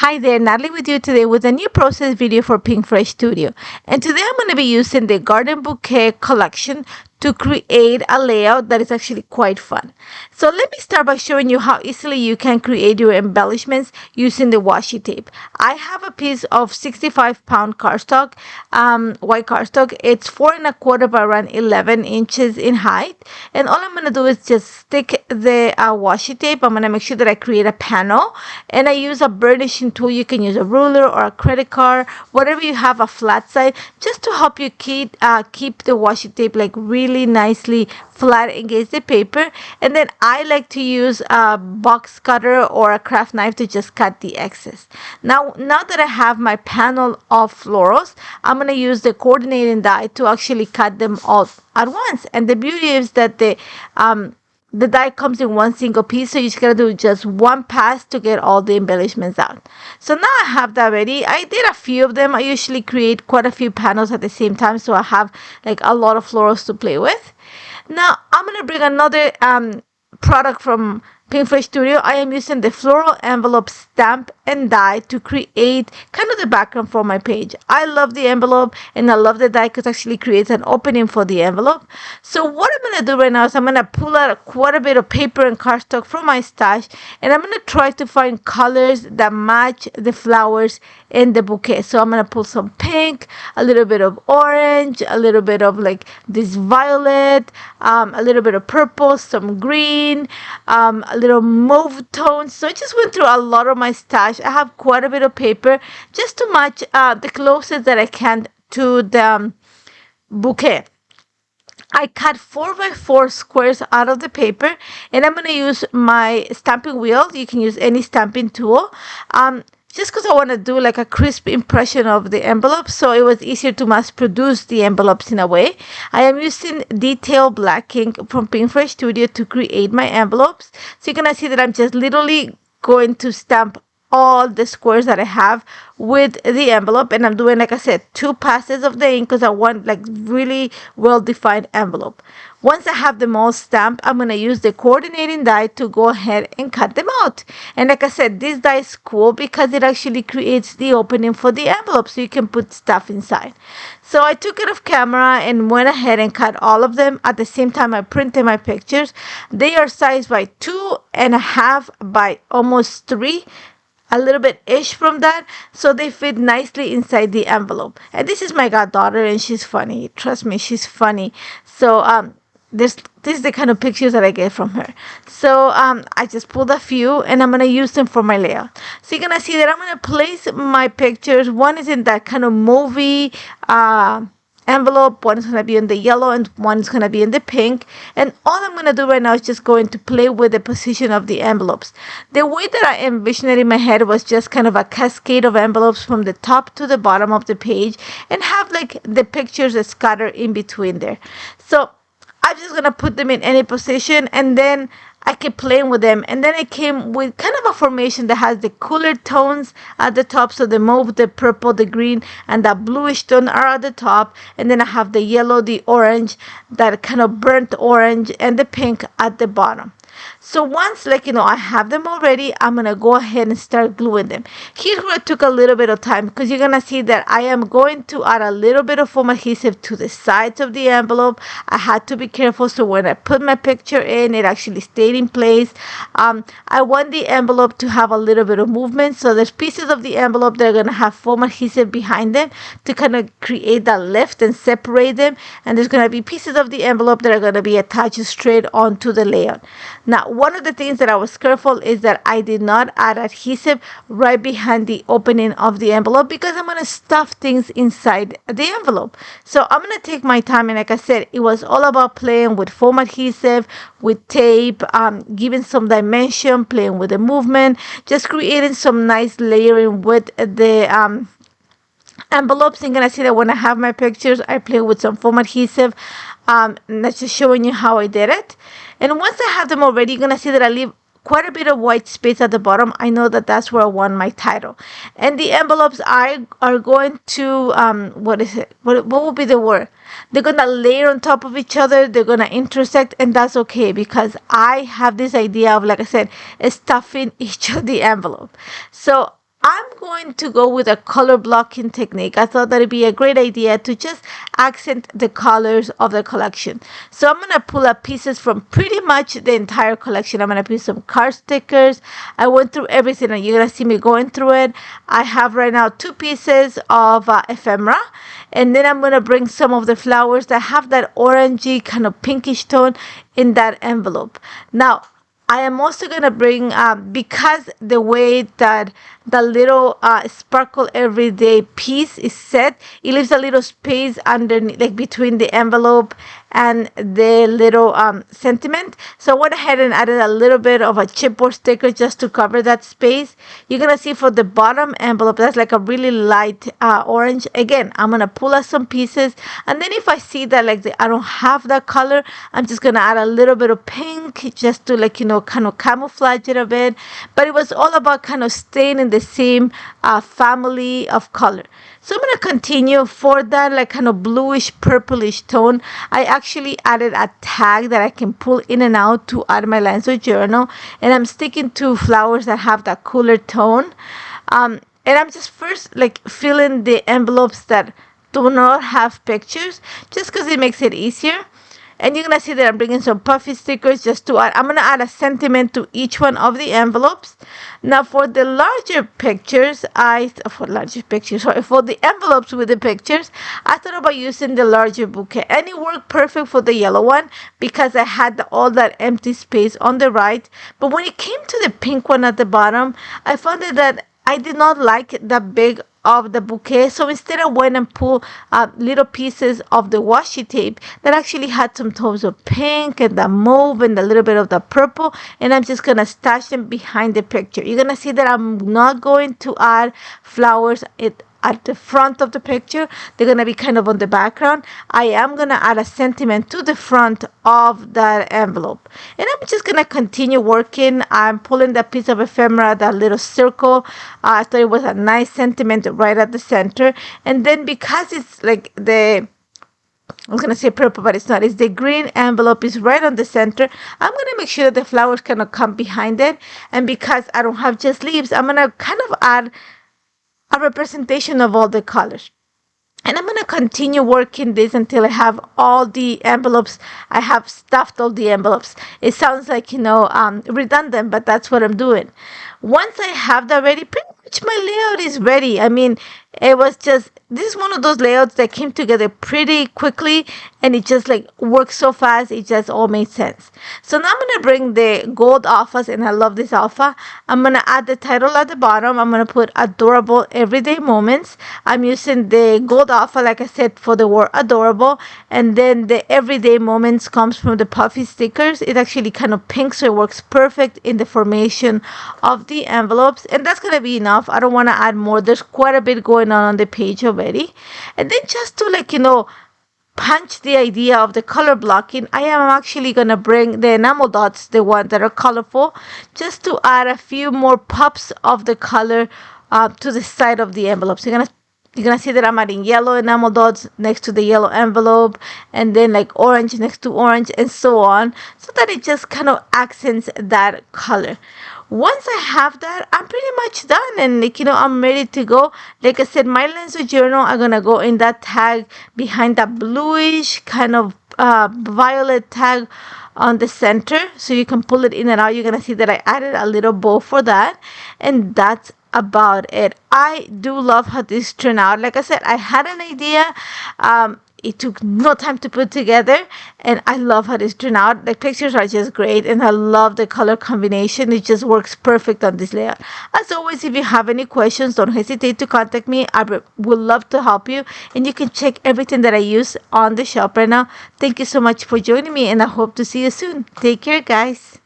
Hi there, Natalie with you today with a new process video for Pink Fresh Studio. And today I'm going to be using the Garden Bouquet collection to create a layout that is actually quite fun. So let me start by showing you how easily you can create your embellishments using the washi tape. I have a piece of 65-pound cardstock, white cardstock. It's 4¼ by around 11 inches in height. And all I'm going to do is just stick the washi tape. I'm going to make sure that I create a panel. And I use a burnishing tool. You can use a ruler or a credit card, whatever you have, a flat side, just to help you keep the washi tape like really nicely flat against the paper. And then I like to use a box cutter or a craft knife to just cut the excess. Now that I have my panel of florals, I'm going to use the coordinating die to actually cut them all at once. And the beauty is that the die comes in one single piece, so you just gotta do just one pass to get all the embellishments out. So now I have that ready. I did a few of them. I usually create quite a few panels at the same time, so I have like a lot of florals to play with. Now I'm gonna bring another product from Pink Fresh Studio. I am using the Floral Envelope stamp and die to create kind of the background for my page. I love the envelope and I love the die because it actually creates an opening for the envelope. So what I'm going to do right now is I'm going to pull out quite a bit of paper and cardstock from my stash, and I'm going to try to find colors that match the flowers in the bouquet. So I'm going to pull some pink, a little bit of orange, a little bit of like this violet, a little bit of purple, some green, a little mauve tones. So I just went through a lot of my stash. I have quite a bit of paper just to match the closest that I can to the bouquet. I cut 4x4 squares out of the paper, and I'm going to use my stamping wheel. You can use any stamping tool. Just because I want to do like a crisp impression of the envelope, so it was easier to mass produce the envelopes in a way. I am using detail black ink from Pink Fresh Studio to create my envelopes. So you're going to see that I'm just literally going to stamp all the squares that I have with the envelope, and I'm doing, like I said, 2 passes of the ink because I want like really well-defined envelope. Once I have them all stamped, I'm going to use the coordinating die to go ahead and cut them out. And like I said, this die is cool because it actually creates the opening for the envelope so you can put stuff inside. So I took it off camera and went ahead and cut all of them. At the same time, I printed my pictures. They are sized by 2.5 by almost 3. A little bit ish from that, so they fit nicely inside the envelope. And this is my goddaughter, and she's funny. Trust me, she's funny. So this is the kind of pictures that I get from her. So I just pulled a few, and I'm gonna use them for my layout. So you're gonna see that I'm gonna place my pictures. One is in that kind of movie envelope, one is going to be in the yellow, and one is going to be in the pink. And all I'm going to do right now is just going to play with the position of the envelopes. The way that I envisioned it in my head was just kind of a cascade of envelopes from the top to the bottom of the page and have like the pictures scattered in between there. So I'm just going to put them in any position, and then I kept playing with them. And then I came with kind of a formation that has the cooler tones at the top. So the mauve, the purple, the green, and the bluish tone are at the top. And then I have the yellow, the orange, that kind of burnt orange, and the pink at the bottom. So once, I have them already, I'm going to go ahead and start gluing them. Here's where it took a little bit of time, because you're going to see that I am going to add a little bit of foam adhesive to the sides of the envelope. I had to be careful, so when I put my picture in, it actually stayed in place. I want the envelope to have a little bit of movement, so there's pieces of the envelope that are going to have foam adhesive behind them to kind of create that lift and separate them. And there's going to be pieces of the envelope that are going to be attached straight onto the layout. Now, one of the things that I was careful is that I did not add adhesive right behind the opening of the envelope because I'm going to stuff things inside the envelope. So I'm going to take my time, and like I said, it was all about playing with foam adhesive, with tape, giving some dimension, playing with the movement, just creating some nice layering with the envelopes. You're going to see that when I have my pictures, I play with some foam adhesive. That's just showing you how I did it. And once I have them already, you're going to see that I leave quite a bit of white space at the bottom. I know that that's where I want my title. And the envelopes are going to, what would be the word? They're going to layer on top of each other. They're going to intersect, and that's okay because I have this idea of, like I said, stuffing each of the envelope. So I'm going to go with a color blocking technique. I thought that it'd be a great idea to just accent the colors of the collection. So I'm going to pull up pieces from pretty much the entire collection. I'm going to put some card stickers. I went through everything and you're going to see me going through it. I have right now 2 pieces of ephemera. And then I'm going to bring some of the flowers that have that orangey kind of pinkish tone in that envelope. Now, I am also going to bring, because the way that the little sparkle everyday piece is set, it leaves a little space underneath, like between the envelope and the little sentiment. So I went ahead and added a little bit of a chipboard sticker just to cover that space. You're going to see for the bottom envelope, that's like a really light orange. Again, I'm going to pull out some pieces. And then if I see that like I don't have that color, I'm just going to add a little bit of pink just to kind of camouflage it a bit. But it was all about kind of staying in the same family of color. So I'm going to continue for that like kind of bluish purplish tone. I actually added a tag that I can pull in and out to add my Lenzo journal, and I'm sticking to flowers that have that cooler tone. And I'm just first like filling the envelopes that do not have pictures just because it makes it easier. And you're going to see that I'm bringing some puffy stickers just to add. I'm going to add a sentiment to each one of the envelopes. Now for the larger pictures, for the envelopes with the pictures, I thought about using the larger bouquet. And it worked perfect for the yellow one because I had all that empty space on the right. But when it came to the pink one at the bottom, I found that I did not like that big of the bouquet, so instead I went and pulled little pieces of the washi tape that actually had some tones of pink and the mauve and a little bit of the purple, and I'm just gonna stash them behind the picture. You're gonna see that I'm not going to add flowers at the front of the picture. They're going to be kind of on the background. I am going to add a sentiment to the front of that envelope. And I'm just going to continue working. I'm pulling that piece of ephemera, that little circle. I thought it was a nice sentiment right at the center. And then because it's like I was going to say purple, but it's not. It's the green envelope is right on the center. I'm going to make sure that the flowers kind of come behind it. And because I don't have just leaves, I'm going to kind of add a representation of all the colors. And I'm going to continue working this until I have all the envelopes. I have stuffed all the envelopes. It sounds like, redundant, but that's what I'm doing. Once I have that ready, pretty much my layout is ready. I mean, this is one of those layouts that came together pretty quickly, and it just like worked so fast. It just all made sense. So now I'm going to bring the gold alphas, and I love this alpha. I'm going to add the title at the bottom. I'm going to put adorable everyday moments. I'm using the gold alpha, like I said, for the word adorable. And then the everyday moments comes from the puffy stickers. It actually kind of pink, so it works perfect in the formation of the envelopes. And that's going to be enough. I don't want to add more. There's quite a bit going on the page already. And then just to punch the idea of the color blocking, I am actually going to bring the enamel dots, the ones that are colorful, just to add a few more pops of the color to the side of the envelope. So you're gonna see that I'm adding yellow enamel dots next to the yellow envelope, and then like orange next to orange, and so on, so that it just kind of accents that color. Once I have that, I'm pretty much done, and I'm ready to go. Like I said, my Lenzo journal, I'm gonna go in that tag behind that bluish kind of violet tag on the center, so you can pull it in and out. You're gonna see that I added a little bow for that, and that's about it. I do love how this turned out. Like I said, I had an idea. It took no time to put together, and I love how this turned out. The pictures are just great, and I love the color combination. It just works perfect on this layout. As always, if you have any questions, don't hesitate to contact me. I would love to help you, and you can check everything that I use on the shop right now. Thank you so much for joining me, and I hope to see you soon. Take care, guys.